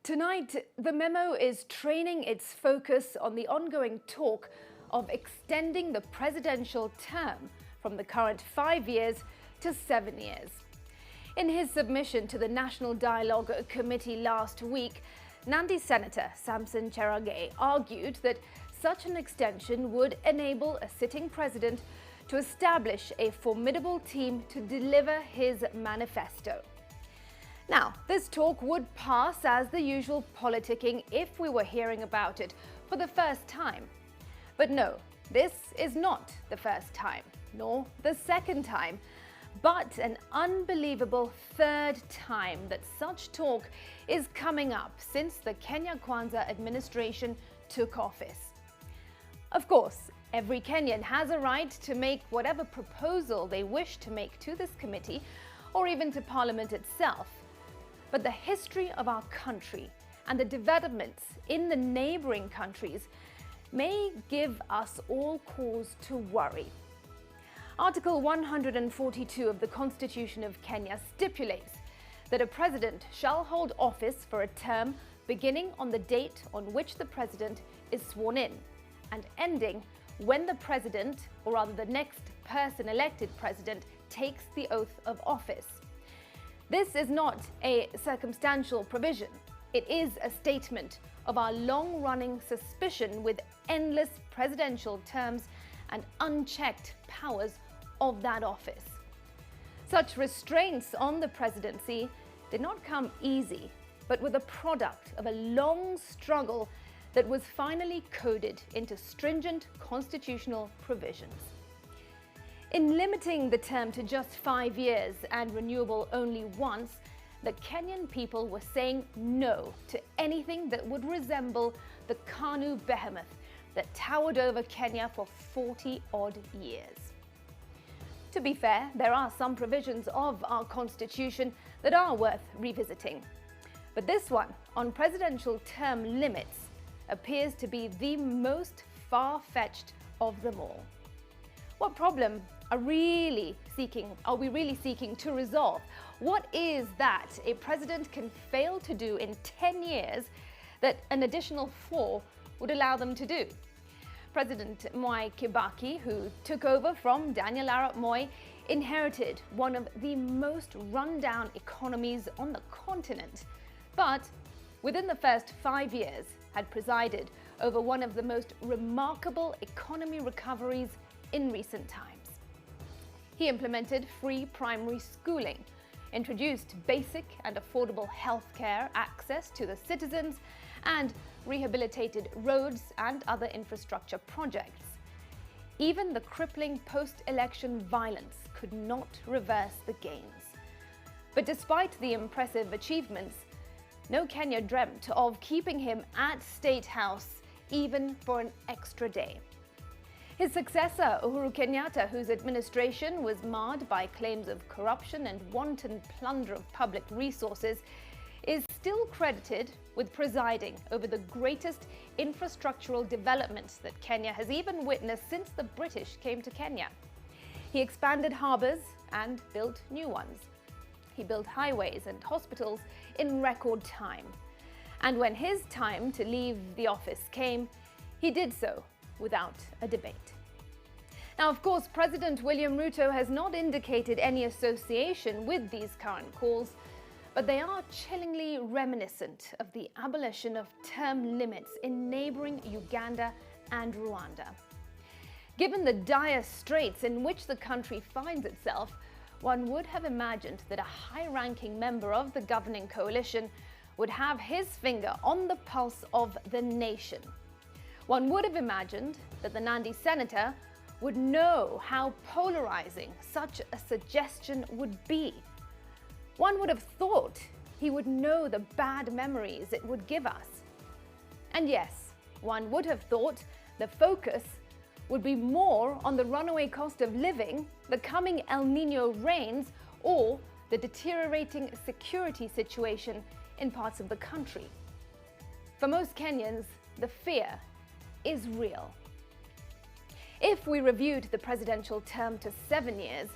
Tonight, the Memo is training its focus on the ongoing talk of extending the presidential term from the current 5 years to 7 years. In his submission to the National Dialogue Committee last week, Nandi Senator Samson Cherargei argued that such an extension would enable a sitting president to establish a formidable team to deliver his manifesto. Now, this talk would pass as the usual politicking if we were hearing about it for the first time. But no, this is not the first time, nor the second time, but an unbelievable third time that such talk is coming up since the Kenya Kwanza administration took office. Of course, every Kenyan has a right to make whatever proposal they wish to make to this committee or even to Parliament itself. But the history of our country and the developments in the neighboring countries may give us all cause to worry. Article 142 of the Constitution of Kenya stipulates that a president shall hold office for a term beginning on the date on which the president is sworn in and ending when the president, or rather the next person elected president, takes the oath of office. This is not a circumstantial provision. It is a statement of our long-running suspicion with endless presidential terms and unchecked powers of that office. Such restraints on the presidency did not come easy, but were the product of a long struggle that was finally coded into stringent constitutional provisions. In limiting the term to just 5 years and renewable only once, the Kenyan people were saying no to anything that would resemble the KANU behemoth that towered over Kenya for 40-odd years. To be fair, there are some provisions of our constitution that are worth revisiting. But this one, on presidential term limits, appears to be the most far-fetched of them all. What problem are we really seeking to resolve? What is that a president can fail to do in 10 years that an additional 4 would allow them to do? President Mwai Kibaki, who took over from Daniel Arap Moi, inherited one of the most run-down economies on the continent, but within the first 5 years had presided over one of the most remarkable economy recoveries in recent times. He implemented free primary schooling, introduced basic and affordable healthcare access to the citizens, and rehabilitated roads and other infrastructure projects. Even the crippling post-election violence could not reverse the gains. But despite the impressive achievements, no Kenya dreamt of keeping him at State House even for an extra day. His successor, Uhuru Kenyatta, whose administration was marred by claims of corruption and wanton plunder of public resources, is still credited with presiding over the greatest infrastructural development that Kenya has even witnessed since the British came to Kenya. He expanded harbours and built new ones. He built highways and hospitals in record time. And when his time to leave the office came, he did so without a debate. Now, of course, President William Ruto has not indicated any association with these current calls, but they are chillingly reminiscent of the abolition of term limits in neighboring Uganda and Rwanda. Given the dire straits in which the country finds itself, one would have imagined that a high-ranking member of the governing coalition would have his finger on the pulse of the nation. One would have imagined that the Nandi senator would know how polarizing such a suggestion would be. One would have thought he would know the bad memories it would give us. And yes, one would have thought the focus would be more on the runaway cost of living, the coming El Niño rains, or the deteriorating security situation in parts of the country. For most Kenyans, the fear is real. If we reviewed the presidential term to 7 years,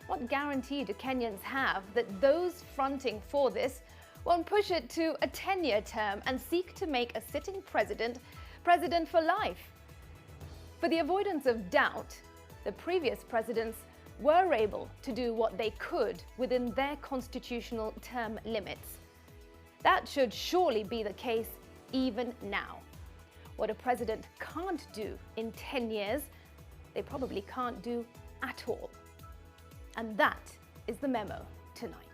what guarantee do Kenyans have that those fronting for this won't push it to a 10-year term and seek to make a sitting president president for life. For the avoidance of doubt, the previous presidents were able to do what they could within their constitutional term limits. That should surely be the case even now. What a president can't do in 10 years, they probably can't do at all. And that is the memo tonight.